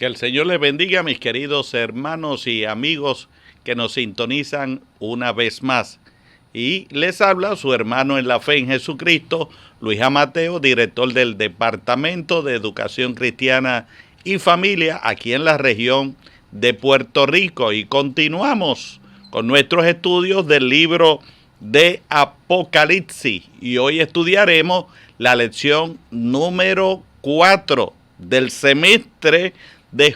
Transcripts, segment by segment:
Que el Señor les bendiga, mis queridos hermanos y amigos que nos sintonizan una vez más. Y les habla su hermano en la fe en Jesucristo, Luis Amateo, director del Departamento de Educación Cristiana y Familia aquí en la región de Puerto Rico. Y continuamos con nuestros estudios del libro de Apocalipsis. Y hoy estudiaremos la lección número 4 del semestre de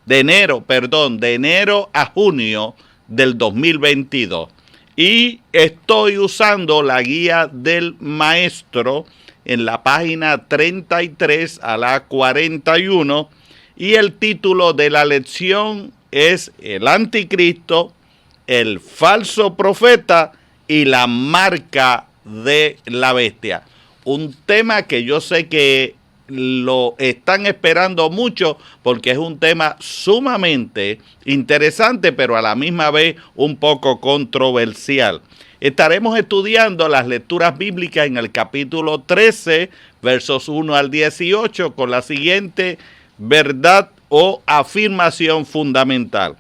enero a junio del 2022. Y estoy usando la guía del maestro en la página 33 a la 41 y el título de la lección es El Anticristo, el falso profeta y la marca de la bestia. Un tema que yo sé que lo están esperando mucho porque es un tema sumamente interesante, pero a la misma vez un poco controversial. Estaremos estudiando las lecturas bíblicas en el capítulo 13, versos 1 al 18, con la siguiente verdad o afirmación fundamental.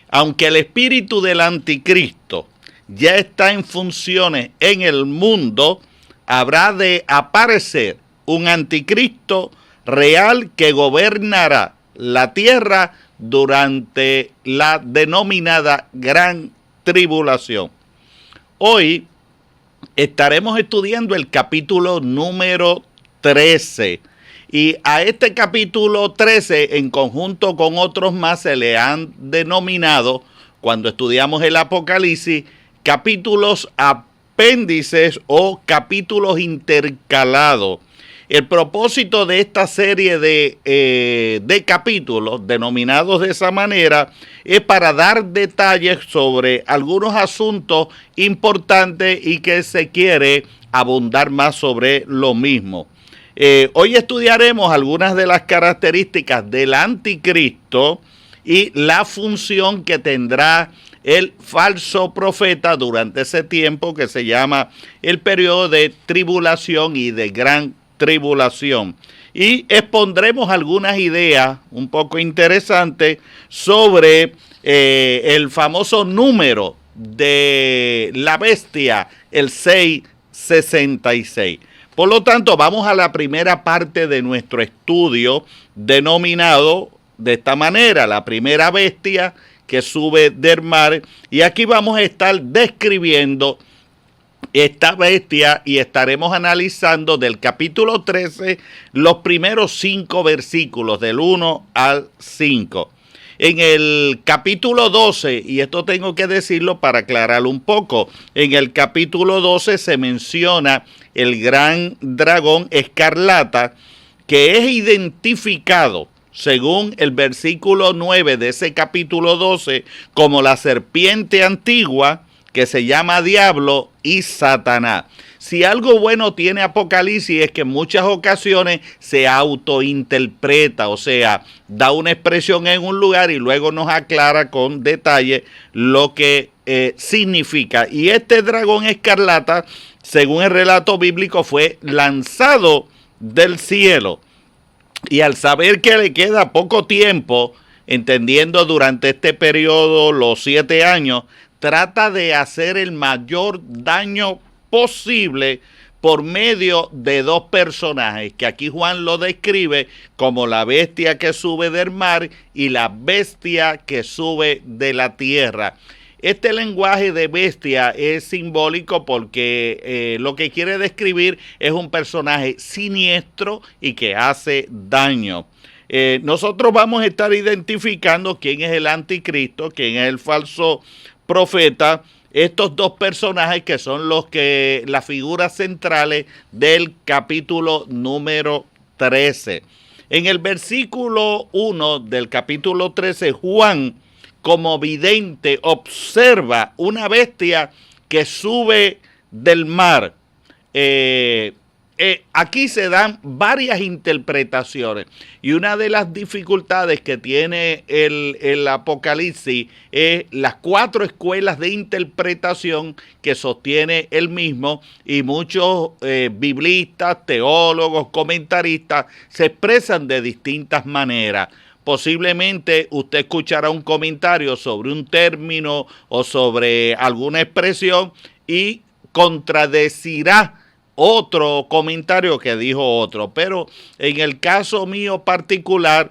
Aunque el espíritu del anticristo ya está en funciones en el mundo, habrá de aparecer un anticristo real que gobernará la tierra durante la denominada Gran Tribulación. Hoy estaremos estudiando el capítulo número 13. Y a este capítulo 13, en conjunto con otros más, se le han denominado, cuando estudiamos el Apocalipsis, capítulos apéndices o capítulos intercalados. El propósito de esta serie de capítulos, denominados de esa manera, es para dar detalles sobre algunos asuntos importantes y que se quiere abundar más sobre lo mismo. Hoy estudiaremos algunas de las características del anticristo y la función que tendrá el falso profeta durante ese tiempo que se llama el periodo de tribulación y de gran tribulación. Y expondremos algunas ideas un poco interesantes sobre el famoso número de la bestia, el 666. Por lo tanto, vamos a la primera parte de nuestro estudio denominado de esta manera, la primera bestia que sube del mar. Y aquí vamos a estar describiendo esta bestia y estaremos analizando del capítulo 13 los primeros 5 versículos, del 1 al 5. En el capítulo 12, y esto tengo que decirlo para aclararlo un poco, en el capítulo 12 se menciona el gran dragón escarlata, que es identificado, según el versículo 9 de ese capítulo 12, como la serpiente antigua, que se llama Diablo y Satanás. Si algo bueno tiene Apocalipsis es que en muchas ocasiones se autointerpreta, o sea, da una expresión en un lugar y luego nos aclara con detalle lo que significa. Y este dragón escarlata, según el relato bíblico, fue lanzado del cielo. Y al saber que le queda poco tiempo, entendiendo durante este periodo los 7 años, trata de hacer el mayor daño posible por medio de 2 personajes, que aquí Juan lo describe como la bestia que sube del mar y la bestia que sube de la tierra. Este lenguaje de bestia es simbólico porque lo que quiere describir es un personaje siniestro y que hace daño. Nosotros vamos a estar identificando quién es el anticristo, quién es el falso profeta, estos 2 personajes que son las figuras centrales del capítulo número 13. En el versículo 1 del capítulo 13, Juan, como vidente, observa una bestia que sube del mar. aquí se dan varias interpretaciones y una de las dificultades que tiene el Apocalipsis es las 4 escuelas de interpretación que sostiene él mismo, y muchos biblistas, teólogos, comentaristas se expresan de distintas maneras. Posiblemente usted escuchará un comentario sobre un término o sobre alguna expresión y contradecirá otro comentario que dijo otro. Pero en el caso mío particular,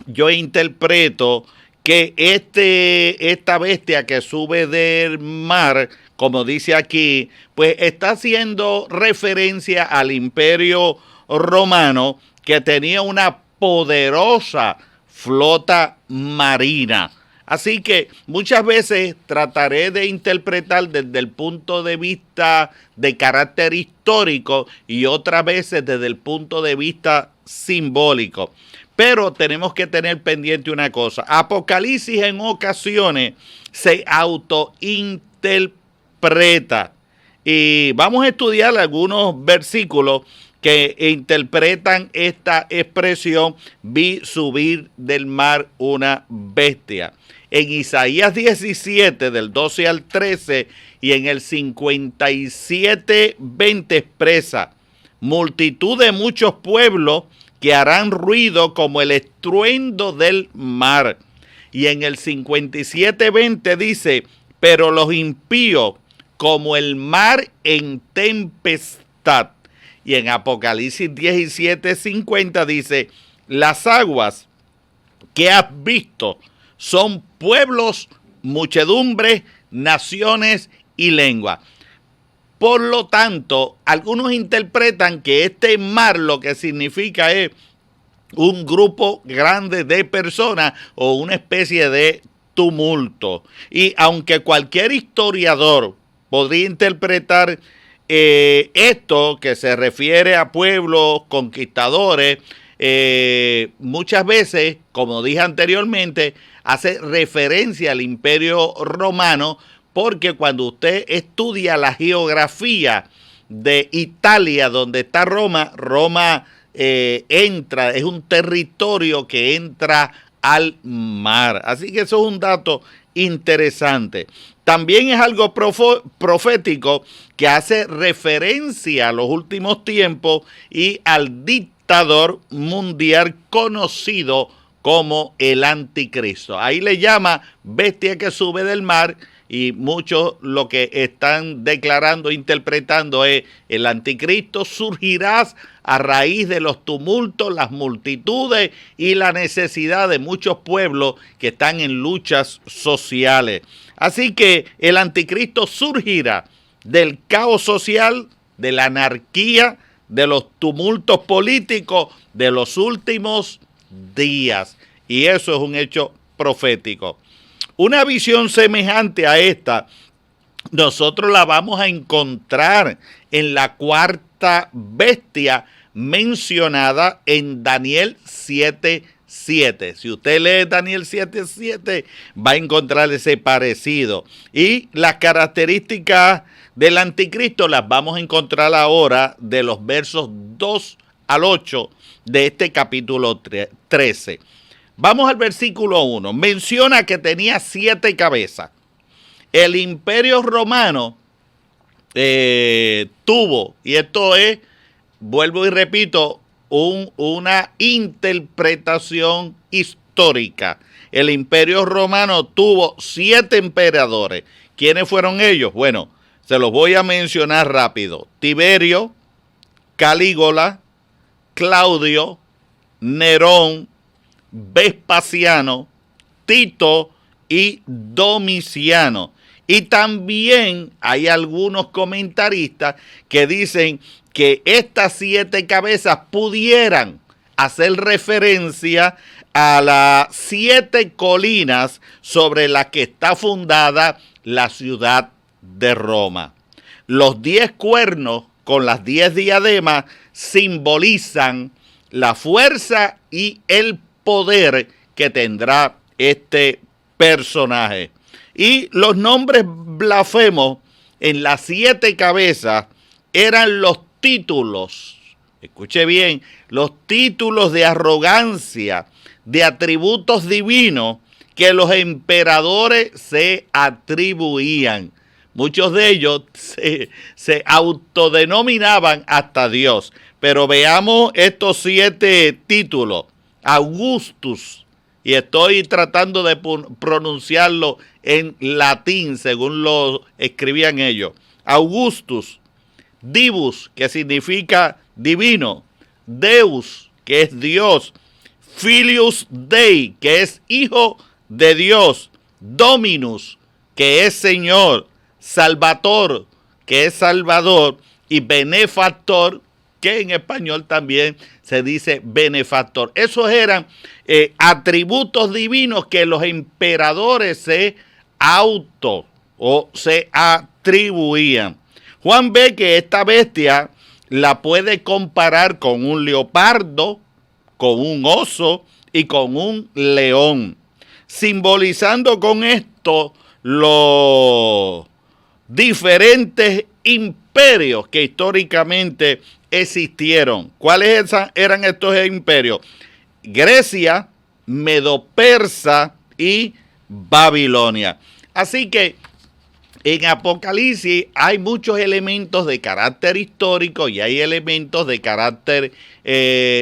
yo interpreto que esta bestia que sube del mar, como dice aquí, pues está haciendo referencia al Imperio Romano, que tenía una poderosa flota marina. Así que muchas veces trataré de interpretar desde el punto de vista de carácter histórico y otras veces desde el punto de vista simbólico. Pero tenemos que tener pendiente una cosa: Apocalipsis en ocasiones se autointerpreta. Y vamos a estudiar algunos versículos que interpretan esta expresión: vi subir del mar una bestia. En Isaías 17, del 12 al 13, y en el 57, 20 expresa: multitud de muchos pueblos que harán ruido como el estruendo del mar. Y en el 57, 20 dice: pero los impíos como el mar en tempestad. Y en Apocalipsis 17, 50 dice: las aguas que has visto son pueblos, muchedumbres, naciones y lenguas. Por lo tanto, algunos interpretan que este mar lo que significa es un grupo grande de personas o una especie de tumulto. Y aunque cualquier historiador podría interpretar esto, que se refiere a pueblos conquistadores, muchas veces, como dije anteriormente, hace referencia al Imperio Romano, porque cuando usted estudia la geografía de Italia, donde está Roma, entra, es un territorio que entra al mar. Así que eso es un dato interesante. También es algo profético que hace referencia a los últimos tiempos y al dictador mundial conocido como el anticristo. Ahí le llama bestia que sube del mar, y muchos lo que están declarando, interpretando es: el anticristo surgirá a raíz de los tumultos, las multitudes y la necesidad de muchos pueblos que están en luchas sociales. Así que el anticristo surgirá del caos social, de la anarquía, de los tumultos políticos de los últimos días. Y eso es un hecho profético. Una visión semejante a esta, nosotros la vamos a encontrar en la 4ª bestia mencionada en Daniel 7:7. Si usted lee Daniel 7:7, va a encontrar ese parecido. Y las características del anticristo las vamos a encontrar ahora de los versos 2 al 8 de este capítulo 13. Vamos al versículo 1. Menciona que tenía 7 cabezas. El Imperio Romano tuvo, y esto es, vuelvo y repito, una interpretación histórica. El Imperio Romano tuvo 7 emperadores. ¿Quiénes fueron ellos? Bueno, se los voy a mencionar rápido: Tiberio, Calígula, Claudio, Nerón, Vespasiano, Tito y Domiciano. Y también hay algunos comentaristas que dicen que estas 7 cabezas pudieran hacer referencia a las 7 colinas sobre las que está fundada la ciudad de Roma. Los 10 cuernos con las 10 diademas simbolizan la fuerza y el poder que tendrá este personaje. Y los nombres blasfemos en las 7 cabezas eran los títulos, escuche bien, los títulos de arrogancia, de atributos divinos que los emperadores se atribuían. Muchos de ellos se autodenominaban hasta Dios. Pero veamos estos 7 títulos. Augustus, y estoy tratando de pronunciarlo en latín según lo escribían ellos. Augustus, Divus, que significa divino, Deus, que es Dios, Filius Dei, que es hijo de Dios, Dominus, que es Señor, Salvator, que es Salvador, y Benefactor, que en español también se dice benefactor. Esos eran atributos divinos que los emperadores se atribuían. Juan ve que esta bestia la puede comparar con un leopardo, con un oso y con un león, simbolizando con esto los diferentes imperios que históricamente existieron. ¿Cuáles eran estos imperios? Grecia, Medo-Persa y Babilonia. Así que en Apocalipsis hay muchos elementos de carácter histórico y hay elementos de carácter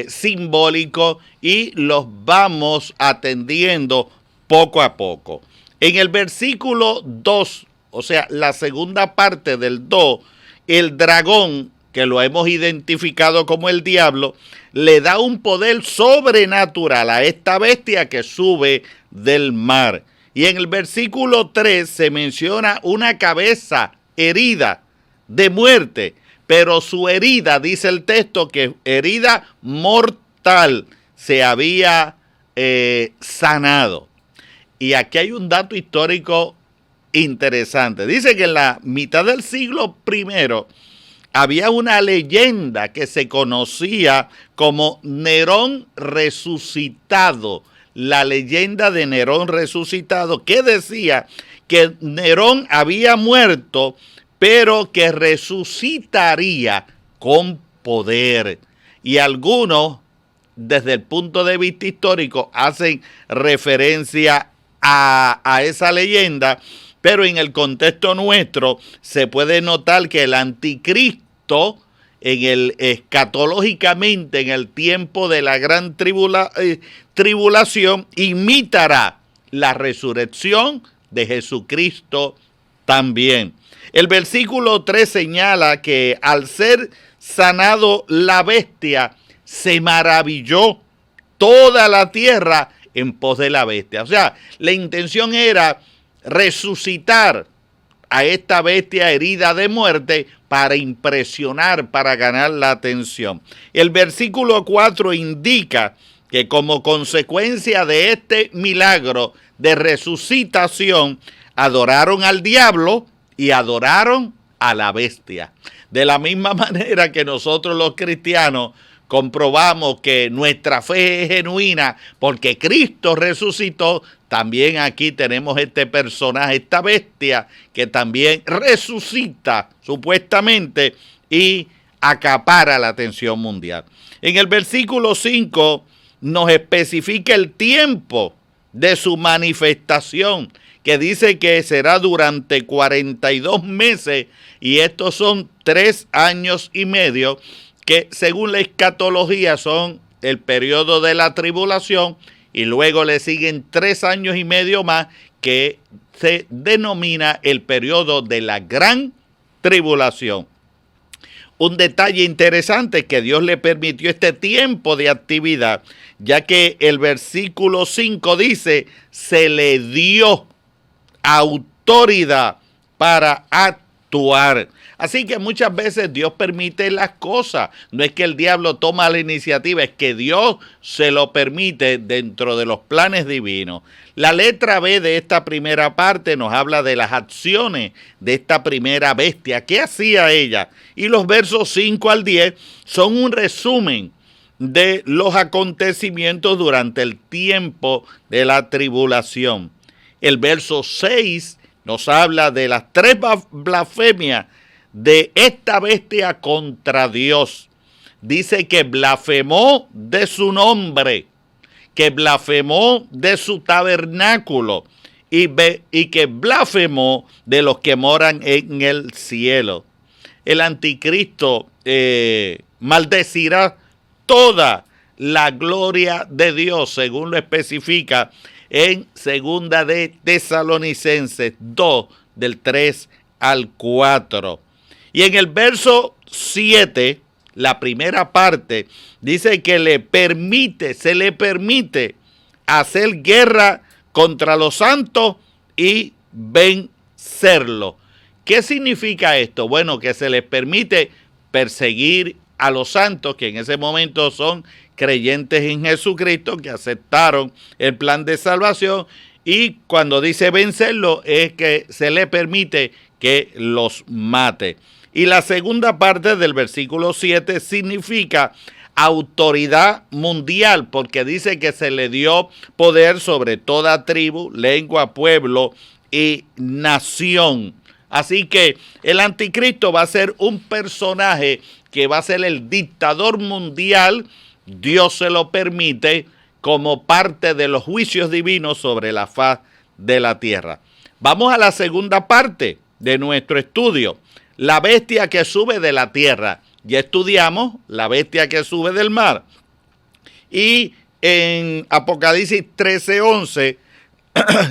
simbólico, y los vamos atendiendo poco a poco. En el versículo 2, o sea, la segunda parte del 2, el dragón, que lo hemos identificado como el diablo, le da un poder sobrenatural a esta bestia que sube del mar. Y en el versículo 3 se menciona una cabeza herida de muerte, pero su herida, dice el texto, que herida mortal, se había sanado. Y aquí hay un dato histórico interesante. Dice que en la mitad del siglo I había una leyenda que se conocía como Nerón resucitado. La leyenda de Nerón resucitado, que decía que Nerón había muerto, pero que resucitaría con poder. Y algunos, desde el punto de vista histórico, hacen referencia a esa leyenda, pero en el contexto nuestro se puede notar que el anticristo, escatológicamente en el tiempo de la gran tribulación, imitará la resurrección de Jesucristo también. El versículo 3 señala que al ser sanado la bestia, se maravilló toda la tierra en pos de la bestia. O sea, la intención era resucitar a esta bestia herida de muerte para impresionar, para ganar la atención. El versículo 4 indica que como consecuencia de este milagro de resucitación, adoraron al diablo y adoraron a la bestia. De la misma manera que nosotros los cristianos comprobamos que nuestra fe es genuina porque Cristo resucitó, también aquí tenemos este personaje, esta bestia, que también resucita supuestamente y acapara la atención mundial. En el versículo 5 nos especifica el tiempo de su manifestación, que dice que será durante 42 meses, y estos son 3 años y medio, que según la escatología son el periodo de la tribulación, y luego le siguen 3 años y medio más, que se denomina el periodo de la gran tribulación. Un detalle interesante es que Dios le permitió este tiempo de actividad, ya que el versículo 5 dice, se le dio autoridad para actuar. Así que muchas veces Dios permite las cosas. No es que el diablo toma la iniciativa, es que Dios se lo permite dentro de los planes divinos. La letra B de esta primera parte nos habla de las acciones de esta primera bestia. ¿Qué hacía ella? Y los versos 5 al 10 son un resumen de los acontecimientos durante el tiempo de la tribulación. El verso 6 nos habla de las 3 blasfemias de esta bestia contra Dios. Dice que blasfemó de su nombre, que blasfemó de su tabernáculo y que blasfemó de los que moran en el cielo. El anticristo maldecirá toda la gloria de Dios, según lo especifica en segunda de Tesalonicenses 2, del 3 al 4. Y en el verso 7, la primera parte, dice que se le permite hacer guerra contra los santos y vencerlo. ¿Qué significa esto? Bueno, que se les permite perseguir a los santos, que en ese momento son creyentes en Jesucristo, que aceptaron el plan de salvación, y cuando dice vencerlo es que se le permite que los mate. Y la segunda parte del versículo 7 significa autoridad mundial, porque dice que se le dio poder sobre toda tribu, lengua, pueblo y nación. Así que el anticristo va a ser un personaje que va a ser el dictador mundial. Dios se lo permite como parte de los juicios divinos sobre la faz de la tierra. Vamos a la segunda parte de nuestro estudio. La bestia que sube de la tierra. Ya estudiamos la bestia que sube del mar. Y en Apocalipsis 13:11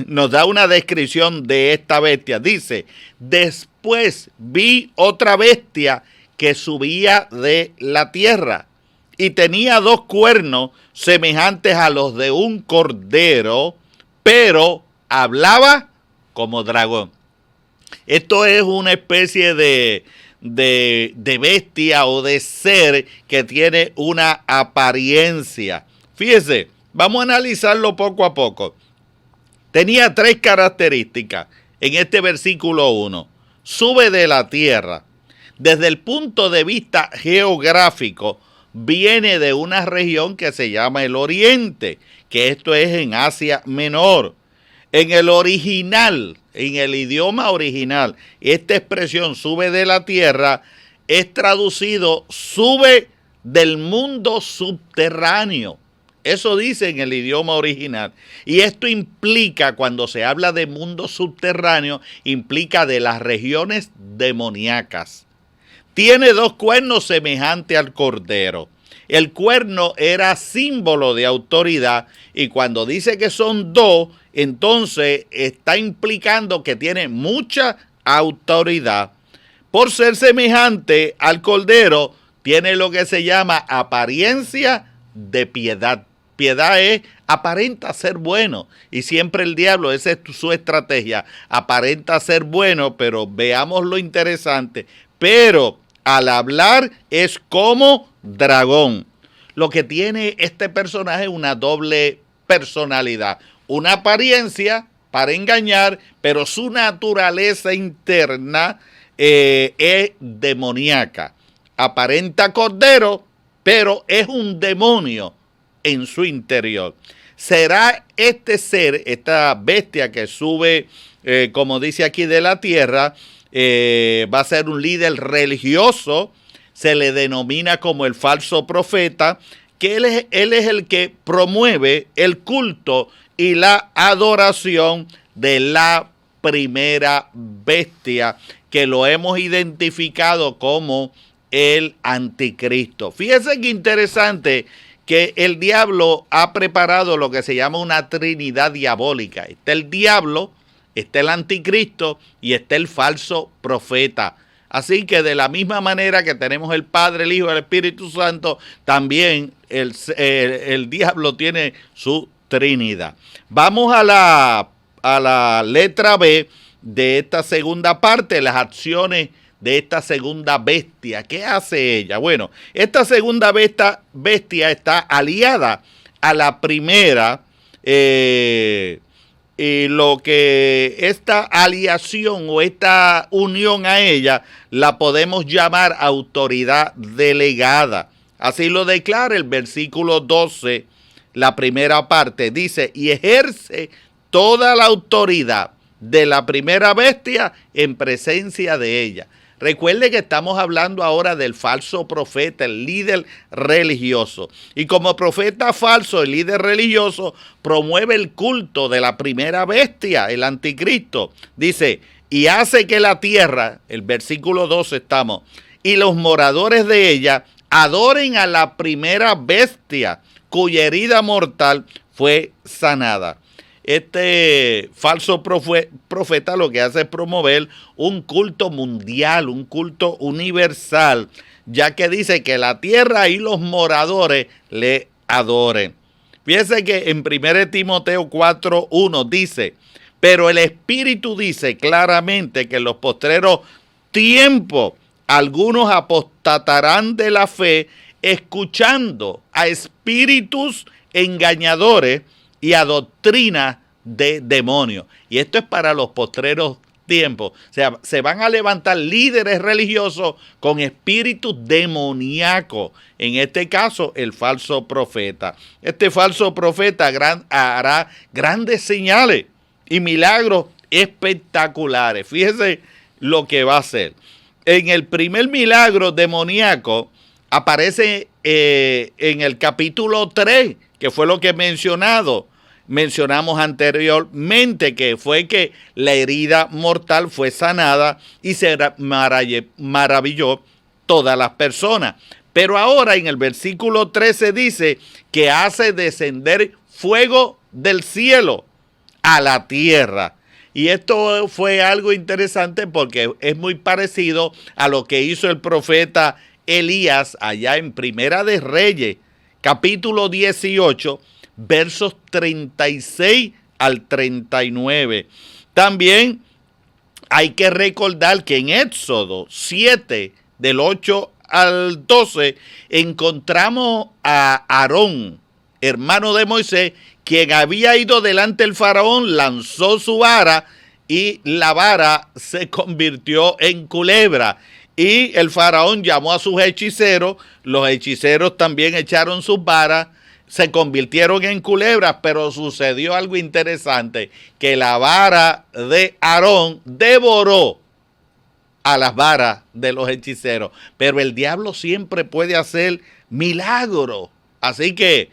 nos da una descripción de esta bestia. Dice, después vi otra bestia que subía de la tierra y tenía 2 cuernos semejantes a los de un cordero, pero hablaba como dragón. Esto es una especie de bestia o de ser que tiene una apariencia. Fíjese, vamos a analizarlo poco a poco. Tenía 3 características en este versículo 1. Sube de la tierra. Desde el punto de vista geográfico, viene de una región que se llama el Oriente, que esto es en Asia Menor. En el original, en el idioma original, esta expresión sube de la tierra es traducido sube del mundo subterráneo. Eso dice en el idioma original. Y esto implica, cuando se habla de mundo subterráneo, implica de las regiones demoníacas. Tiene 2 cuernos semejantes al cordero. El cuerno era símbolo de autoridad y cuando dice que son 2, entonces está implicando que tiene mucha autoridad. Por ser semejante al cordero, tiene lo que se llama apariencia de piedad. Piedad es, aparenta ser bueno. Y siempre el diablo, esa es su estrategia, aparenta ser bueno, pero veamos lo interesante. Pero al hablar es como dragón. Lo que tiene este personaje es una doble personalidad. Una apariencia para engañar, pero su naturaleza interna es demoníaca. Aparenta cordero, pero es un demonio en su interior. ¿Será este ser, esta bestia que sube, como dice aquí, de la tierra, va a ser un líder religioso? Se le denomina como el falso profeta, que él es el que promueve el culto y la adoración de la primera bestia, que lo hemos identificado como el anticristo. Fíjense qué interesante que el diablo ha preparado lo que se llama una trinidad diabólica. Está el diablo, está el anticristo y está el falso profeta. Así que de la misma manera que tenemos el Padre, el Hijo y el Espíritu Santo, también el diablo tiene su trinidad. Vamos a la letra B de esta segunda parte, las acciones de esta segunda bestia. ¿Qué hace ella? Bueno, esta segunda bestia está aliada a la primera, y lo que esta aliación o esta unión a ella la podemos llamar autoridad delegada. Así lo declara el versículo 12, la primera parte. Dice, y ejerce toda la autoridad de la primera bestia en presencia de ella. Recuerde que estamos hablando ahora del falso profeta, el líder religioso. Y como profeta falso, el líder religioso promueve el culto de la primera bestia, el anticristo. Dice, y hace que la tierra, el versículo 12 estamos, y los moradores de ella adoren a la primera bestia, cuya herida mortal fue sanada. Este falso profeta lo que hace es promover un culto mundial, un culto universal, ya que dice que la tierra y los moradores le adoren. Fíjese que en 1 Timoteo 4:1 dice, pero el Espíritu dice claramente que en los postreros tiempos algunos apostatarán de la fe, escuchando a espíritus engañadores y a doctrina de demonios. Y esto es para los postreros tiempos. O sea, se van a levantar líderes religiosos con espíritus demoníacos. En este caso, el falso profeta. Este falso profeta hará grandes señales y milagros espectaculares. Fíjese lo que va a hacer. En el primer milagro demoníaco aparece en el capítulo 3, que fue lo que mencionamos anteriormente, que fue que la herida mortal fue sanada y se maravilló todas las personas. Pero ahora en el versículo 13 dice que hace descender fuego del cielo a la tierra. Y esto fue algo interesante porque es muy parecido a lo que hizo el profeta Elías allá en Primera de Reyes, capítulo 18, versos 36 al 39. También hay que recordar que en Éxodo 7, del 8 al 12, encontramos a Aarón, hermano de Moisés, quien había ido delante del faraón, lanzó su vara y la vara se convirtió en culebra. Y el faraón llamó a sus hechiceros, los hechiceros también echaron sus varas, se convirtieron en culebras, pero sucedió algo interesante, que la vara de Aarón devoró a las varas de los hechiceros. Pero el diablo siempre puede hacer milagros, así que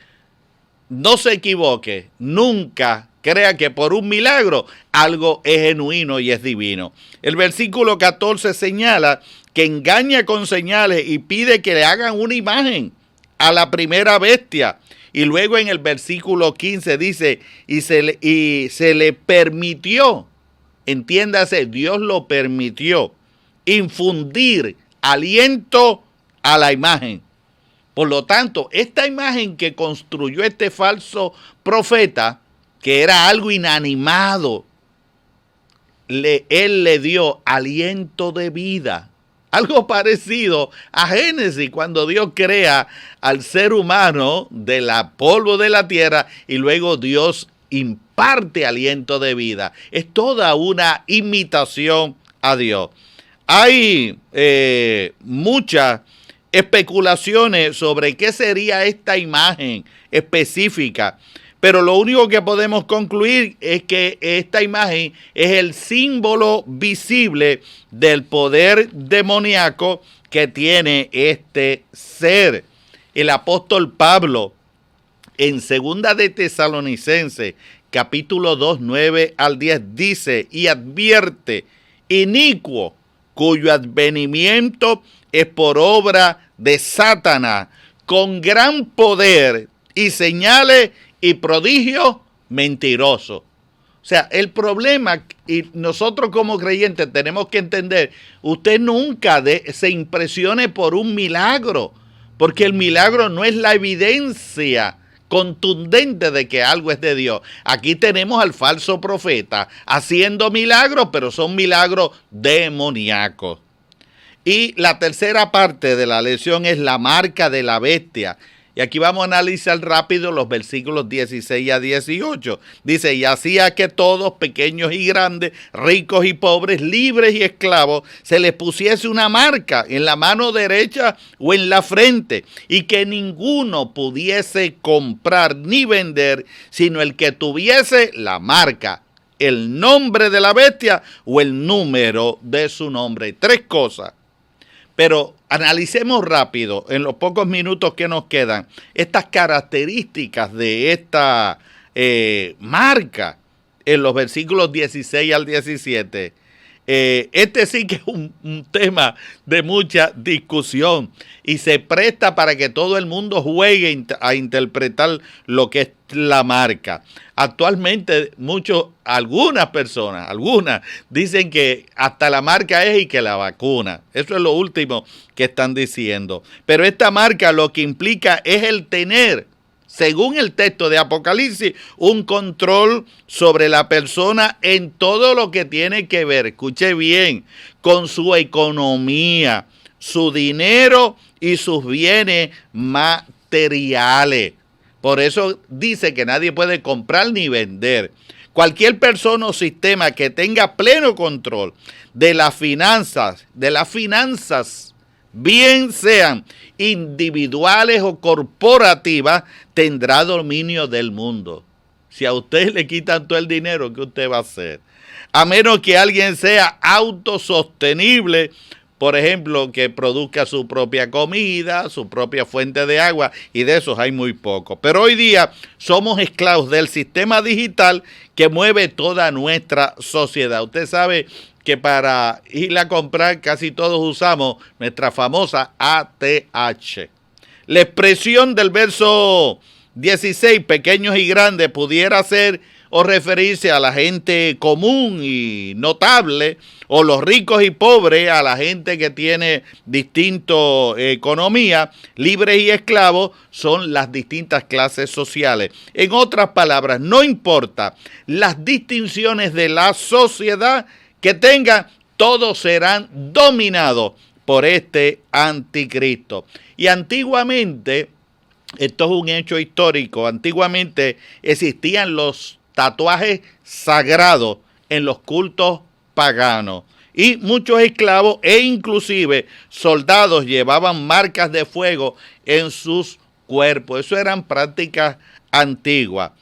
no se equivoque, nunca crea que por un milagro algo es genuino y es divino. El versículo 14 señala que engaña con señales y pide que le hagan una imagen a la primera bestia. Y luego en el versículo 15 dice, y se le permitió, entiéndase, Dios lo permitió, infundir aliento a la imagen. Por lo tanto, esta imagen que construyó este falso profeta, que era algo inanimado, él le dio aliento de vida. Algo parecido a Génesis, cuando Dios crea al ser humano de la polvo de la tierra y luego Dios imparte aliento de vida. Es toda una imitación a Dios. Hay muchas especulaciones sobre qué sería esta imagen específica, pero lo único que podemos concluir es que esta imagen es el símbolo visible del poder demoníaco que tiene este ser. El apóstol Pablo, en 2 de Tesalonicenses, capítulo 2, 9 al 10, dice y advierte, inicuo, cuyo advenimiento es por obra de Satanás, con gran poder y señales y prodigios mentirosos. O sea, el problema, y nosotros como creyentes tenemos que entender, usted nunca se impresione por un milagro, porque el milagro no es la evidencia contundente de que algo es de Dios. Aquí tenemos al falso profeta haciendo milagros, pero son milagros demoníacos. Y la tercera parte de la lección es la marca de la bestia. Y aquí vamos a analizar rápido los versículos 16 a 18. Dice, y hacía que todos, pequeños y grandes, ricos y pobres, libres y esclavos, se les pusiese una marca en la mano derecha o en la frente, y que ninguno pudiese comprar ni vender, sino el que tuviese la marca, el nombre de la bestia o el número de su nombre. 3 cosas. Pero analicemos rápido, en los pocos minutos que nos quedan, estas características de esta marca en los versículos 16 al 17. Este sí que es un tema de mucha discusión y se presta para que todo el mundo juegue a interpretar lo que es la marca. Actualmente algunas personas dicen que hasta la marca es y que la vacuna. Eso es lo último que están diciendo. Pero esta marca lo que implica es el tener, según el texto de Apocalipsis, un control sobre la persona en todo lo que tiene que ver, escuche bien, con su economía, su dinero y sus bienes materiales. Por eso dice que nadie puede comprar ni vender. Cualquier persona o sistema que tenga pleno control de las finanzas, bien sean individuales o corporativas, tendrá dominio del mundo. Si a usted le quitan todo el dinero, ¿qué usted va a hacer? A menos que alguien sea autosostenible, por ejemplo, que produzca su propia comida, su propia fuente de agua, y de esos hay muy pocos. Pero hoy día somos esclavos del sistema digital que mueve toda nuestra sociedad. Usted sabe que para ir a comprar casi todos usamos nuestra famosa ATH. La expresión del verso 16, pequeños y grandes, pudiera ser o referirse a la gente común y notable, o los ricos y pobres, a la gente que tiene distintas economías, libres y esclavos, son las distintas clases sociales. En otras palabras, no importa las distinciones de la sociedad que tengan, todos serán dominados por este anticristo. Y antiguamente, esto es un hecho histórico, antiguamente existían los tatuajes sagrados en los cultos paganos. Y muchos esclavos e inclusive soldados llevaban marcas de fuego en sus cuerpos. Eso eran prácticas antiguas.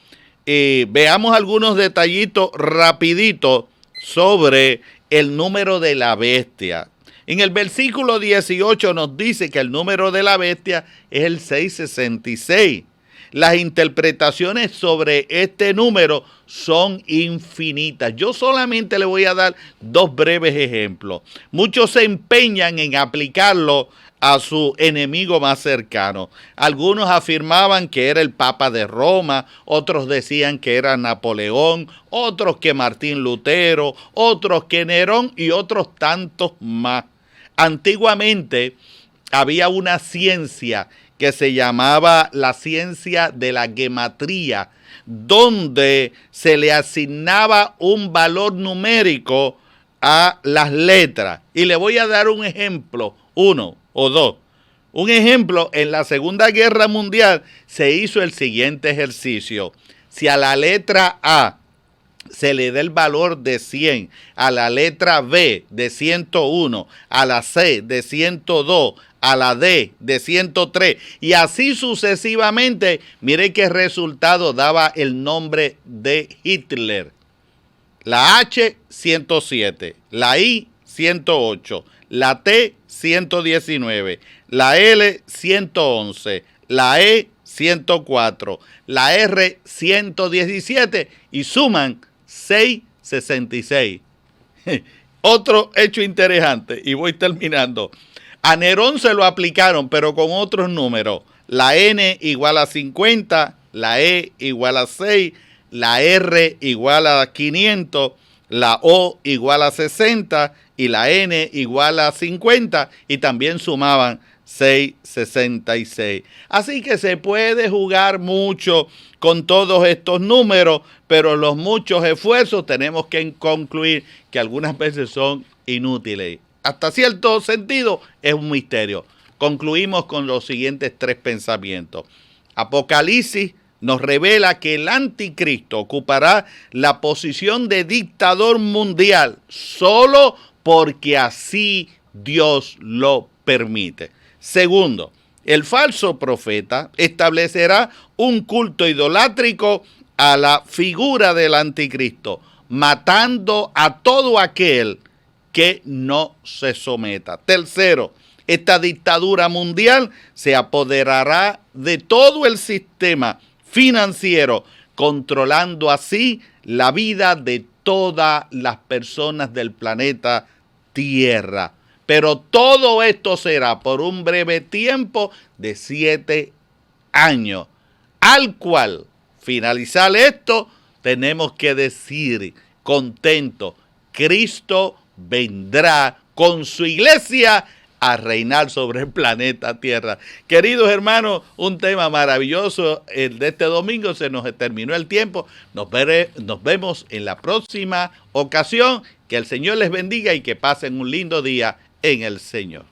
Veamos algunos detallitos rapiditos sobre el número de la bestia. En el versículo 18 nos dice que el número de la bestia es el 666. Las interpretaciones sobre este número son infinitas. Yo solamente le voy a dar 2 breves ejemplos. Muchos se empeñan en aplicarlo a su enemigo más cercano. Algunos afirmaban que era el Papa de Roma, otros decían que era Napoleón, otros que Martín Lutero, otros que Nerón y otros tantos más. Antiguamente había una ciencia que se llamaba la ciencia de la gematría, donde se le asignaba un valor numérico a las letras. Y le voy a dar un ejemplo, 1 o 2. Un ejemplo, en la Segunda Guerra Mundial se hizo el siguiente ejercicio. Si a la letra A se le da el valor de 100, a la letra B de 101, a la C de 102, a la D de 103 y así sucesivamente, mire qué resultado daba el nombre de Hitler. La H 107, la I 108, la T 119, la L 111, la E 104, la R 117 y suman 666. Otro hecho interesante, y voy terminando. A Nerón se lo aplicaron, pero con otros números. La N igual a 50, la E igual a 6, la R igual a 500, la O igual a 60 y la N igual a 50 y también sumaban 666. Así que se puede jugar mucho con todos estos números, pero los muchos esfuerzos tenemos que concluir que algunas veces son inútiles. Hasta cierto sentido es un misterio. Concluimos con los siguientes 3 pensamientos. Apocalipsis nos revela que el anticristo ocupará la posición de dictador mundial solo porque así Dios lo permite. Segundo, el falso profeta establecerá un culto idolátrico a la figura del anticristo, matando a todo aquel que no se someta. Tercero, esta dictadura mundial se apoderará de todo el sistema financiero, controlando así la vida de todas las personas del planeta Tierra. Pero todo esto será por un breve tiempo de 7 años, al cual, finalizar esto, tenemos que decir contento, Cristo vendrá con su iglesia a reinar sobre el planeta Tierra. Queridos hermanos, un tema maravilloso el de este domingo. Se nos terminó el tiempo. Nos vemos en la próxima ocasión. Que el Señor les bendiga y que pasen un lindo día en el Señor.